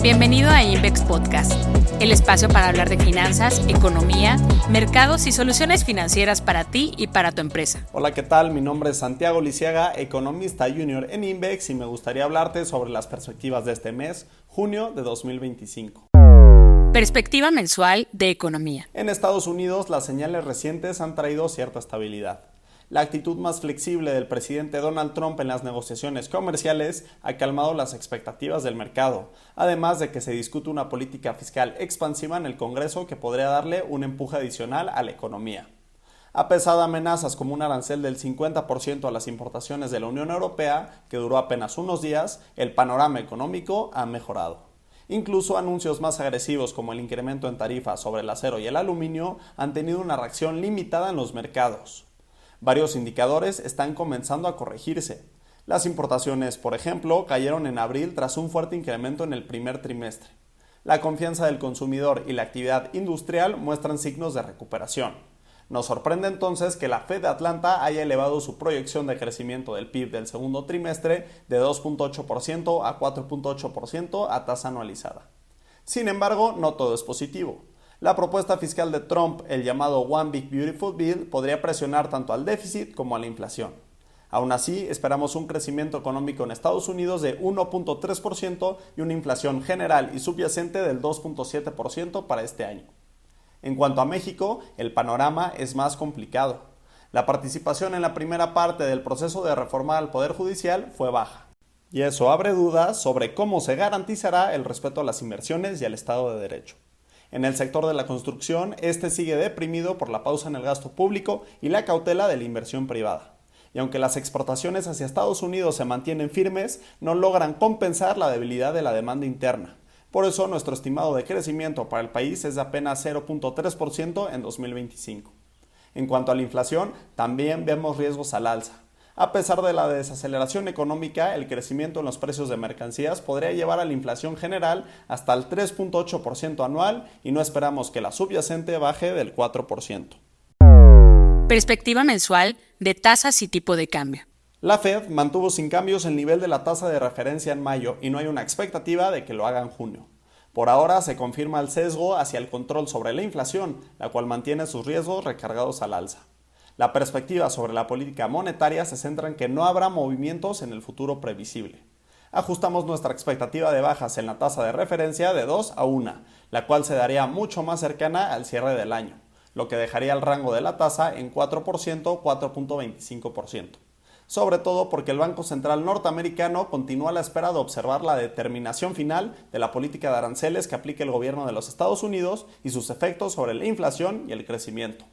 Bienvenido a Invex Podcast, el espacio para hablar de finanzas, economía, mercados y soluciones financieras para ti y para tu empresa. Hola, ¿qué tal? Mi nombre es Santiago Lisiaga, economista junior en Invex, y me gustaría hablarte sobre las perspectivas de este mes, junio de 2025. Perspectiva mensual de economía. En Estados Unidos, las señales recientes han traído cierta estabilidad. La actitud más flexible del presidente Donald Trump en las negociaciones comerciales ha calmado las expectativas del mercado, además de que se discute una política fiscal expansiva en el Congreso que podría darle un empuje adicional a la economía. A pesar de amenazas como un arancel del 50% a las importaciones de la Unión Europea, que duró apenas unos días, el panorama económico ha mejorado. Incluso anuncios más agresivos como el incremento en tarifas sobre el acero y el aluminio han tenido una reacción limitada en los mercados. Varios indicadores están comenzando a corregirse. Las importaciones, por ejemplo, cayeron en abril tras un fuerte incremento en el primer trimestre. La confianza del consumidor y la actividad industrial muestran signos de recuperación. Nos sorprende entonces que la Fed de Atlanta haya elevado su proyección de crecimiento del PIB del segundo trimestre de 2.8% a 4.8% a tasa anualizada. Sin embargo, no todo es positivo. La propuesta fiscal de Trump, el llamado One Big Beautiful Bill, podría presionar tanto al déficit como a la inflación. Aún así, esperamos un crecimiento económico en Estados Unidos de 1.3% y una inflación general y subyacente del 2.7% para este año. En cuanto a México, el panorama es más complicado. La participación en la primera parte del proceso de reforma al Poder Judicial fue baja. Y eso abre dudas sobre cómo se garantizará el respeto a las inversiones y al Estado de Derecho. En el sector de la construcción, este sigue deprimido por la pausa en el gasto público y la cautela de la inversión privada. Y aunque las exportaciones hacia Estados Unidos se mantienen firmes, no logran compensar la debilidad de la demanda interna. Por eso, nuestro estimado de crecimiento para el país es de apenas 0.3% en 2025. En cuanto a la inflación, también vemos riesgos al alza. A pesar de la desaceleración económica, el crecimiento en los precios de mercancías podría llevar a la inflación general hasta el 3.8% anual y no esperamos que la subyacente baje del 4%. Perspectiva mensual de tasas y tipo de cambio. La Fed mantuvo sin cambios el nivel de la tasa de referencia en mayo y no hay una expectativa de que lo haga en junio. Por ahora se confirma el sesgo hacia el control sobre la inflación, la cual mantiene sus riesgos recargados al alza. La perspectiva sobre la política monetaria se centra en que no habrá movimientos en el futuro previsible. Ajustamos nuestra expectativa de bajas en la tasa de referencia de 2 a 1, la cual se daría mucho más cercana al cierre del año, lo que dejaría el rango de la tasa en 4%-4.25%. Sobre todo porque el Banco Central norteamericano continúa a la espera de observar la determinación final de la política de aranceles que aplique el gobierno de los Estados Unidos y sus efectos sobre la inflación y el crecimiento.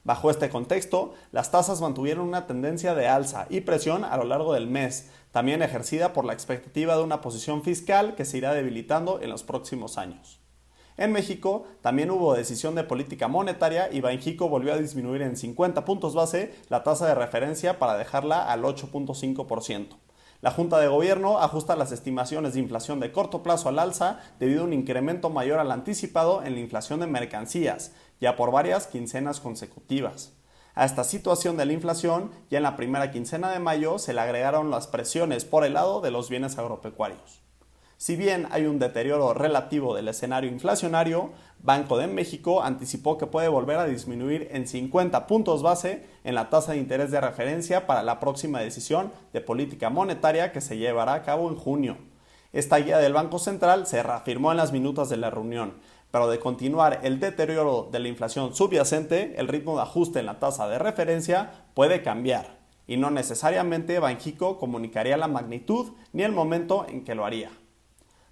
Bajo este contexto, las tasas mantuvieron una tendencia de alza y presión a lo largo del mes, también ejercida por la expectativa de una posición fiscal que se irá debilitando en los próximos años. En México, también hubo decisión de política monetaria y Banxico volvió a disminuir en 50 puntos base la tasa de referencia para dejarla al 8.5%. La Junta de Gobierno ajusta las estimaciones de inflación de corto plazo al alza debido a un incremento mayor al anticipado en la inflación de mercancías, ya por varias quincenas consecutivas. A esta situación de la inflación, ya en la primera quincena de mayo se le agregaron las presiones por el lado de los bienes agropecuarios. Si bien hay un deterioro relativo del escenario inflacionario, Banco de México anticipó que puede volver a disminuir en 50 puntos base en la tasa de interés de referencia para la próxima decisión de política monetaria que se llevará a cabo en junio. Esta guía del Banco Central se reafirmó en las minutas de la reunión, pero de continuar el deterioro de la inflación subyacente, el ritmo de ajuste en la tasa de referencia puede cambiar, y no necesariamente Banxico comunicaría la magnitud ni el momento en que lo haría.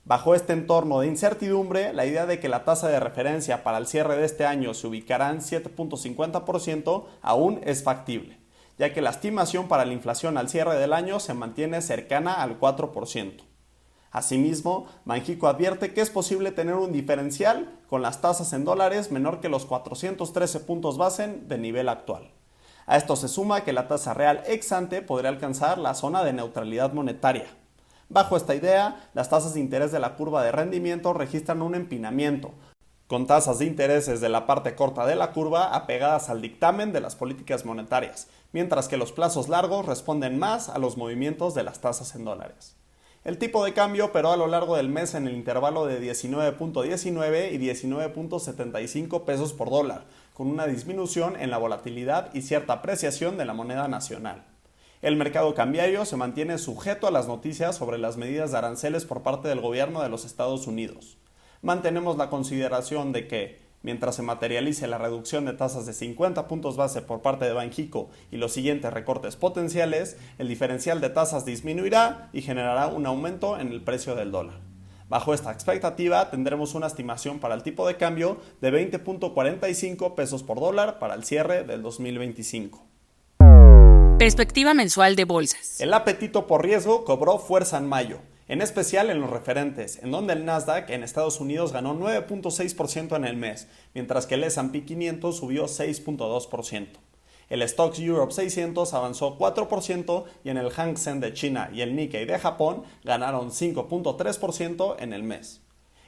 Bajo este entorno de incertidumbre, la idea de que la tasa de referencia para el cierre de este año se ubicará en 7.50% aún es factible, ya que la estimación para la inflación al cierre del año se mantiene cercana al 4%. Asimismo, Banxico advierte que es posible tener un diferencial con las tasas en dólares menor que los 413 puntos base de nivel actual. A esto se suma que la tasa real ex ante podría alcanzar la zona de neutralidad monetaria. Bajo esta idea, las tasas de interés de la curva de rendimiento registran un empinamiento, con tasas de intereses de la parte corta de la curva apegadas al dictamen de las políticas monetarias, mientras que los plazos largos responden más a los movimientos de las tasas en dólares. El tipo de cambio operó a lo largo del mes en el intervalo de 19.19 y 19.75 pesos por dólar, con una disminución en la volatilidad y cierta apreciación de la moneda nacional. El mercado cambiario se mantiene sujeto a las noticias sobre las medidas de aranceles por parte del gobierno de los Estados Unidos. Mantenemos la consideración de que, mientras se materialice la reducción de tasas de 50 puntos base por parte de Banxico y los siguientes recortes potenciales, el diferencial de tasas disminuirá y generará un aumento en el precio del dólar. Bajo esta expectativa, tendremos una estimación para el tipo de cambio de 20.45 pesos por dólar para el cierre del 2025. Perspectiva mensual de bolsas. El apetito por riesgo cobró fuerza en mayo, en especial en los referentes, en donde el Nasdaq en Estados Unidos ganó 9.6% en el mes, mientras que el S&P 500 subió 6.2%. El Stoxx Europe 600 avanzó 4% y en el Hang Seng de China y el Nikkei de Japón ganaron 5.3% en el mes.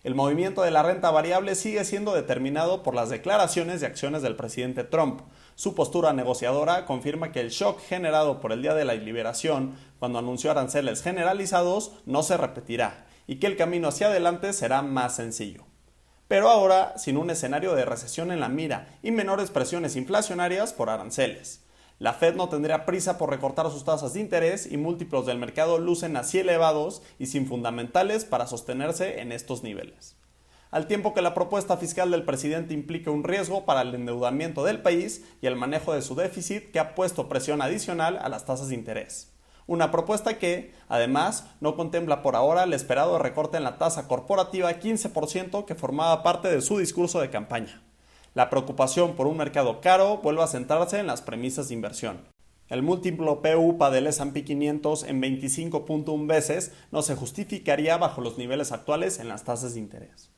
El movimiento de la renta variable sigue siendo determinado por las declaraciones y acciones del presidente Trump. Su postura negociadora confirma que el shock generado por el día de la liberación, cuando anunció aranceles generalizados, no se repetirá y que el camino hacia adelante será más sencillo. Pero ahora sin un escenario de recesión en la mira y menores presiones inflacionarias por aranceles. La Fed no tendría prisa por recortar sus tasas de interés y múltiplos del mercado lucen así elevados y sin fundamentales para sostenerse en estos niveles. Al tiempo que la propuesta fiscal del presidente implica un riesgo para el endeudamiento del país y el manejo de su déficit que ha puesto presión adicional a las tasas de interés. Una propuesta que, además, no contempla por ahora el esperado recorte en la tasa corporativa 15% que formaba parte de su discurso de campaña. La preocupación por un mercado caro vuelve a centrarse en las premisas de inversión. El múltiplo P/UPA del S&P 500 en 25.1 veces no se justificaría bajo los niveles actuales en las tasas de interés.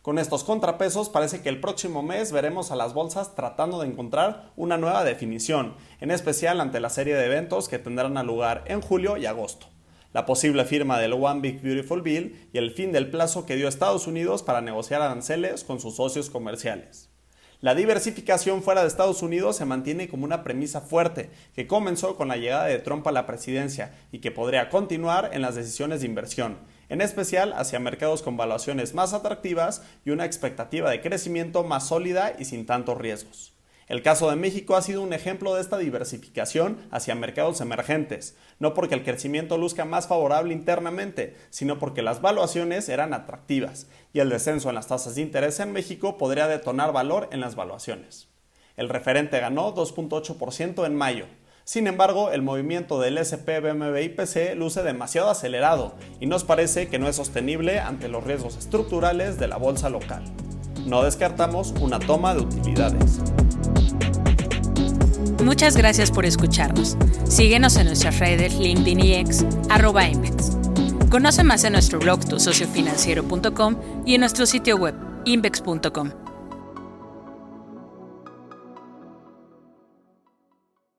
Con estos contrapesos parece que el próximo mes veremos a las bolsas tratando de encontrar una nueva definición, en especial ante la serie de eventos que tendrán lugar en julio y agosto. La posible firma del One Big Beautiful Bill y el fin del plazo que dio Estados Unidos para negociar aranceles con sus socios comerciales. La diversificación fuera de Estados Unidos se mantiene como una premisa fuerte que comenzó con la llegada de Trump a la presidencia y que podría continuar en las decisiones de inversión, en especial hacia mercados con valuaciones más atractivas y una expectativa de crecimiento más sólida y sin tantos riesgos. El caso de México ha sido un ejemplo de esta diversificación hacia mercados emergentes, no porque el crecimiento luzca más favorable internamente, sino porque las valuaciones eran atractivas, y el descenso en las tasas de interés en México podría detonar valor en las valuaciones. El referente ganó 2.8% en mayo. Sin embargo, el movimiento del S&P BMV/IPC luce demasiado acelerado y nos parece que no es sostenible ante los riesgos estructurales de la bolsa local. No descartamos una toma de utilidades. Muchas gracias por escucharnos. Síguenos en nuestras redes LinkedIn y X, @Invex. Conoce más en nuestro blog tusociofinanciero.com y en nuestro sitio web invex.com.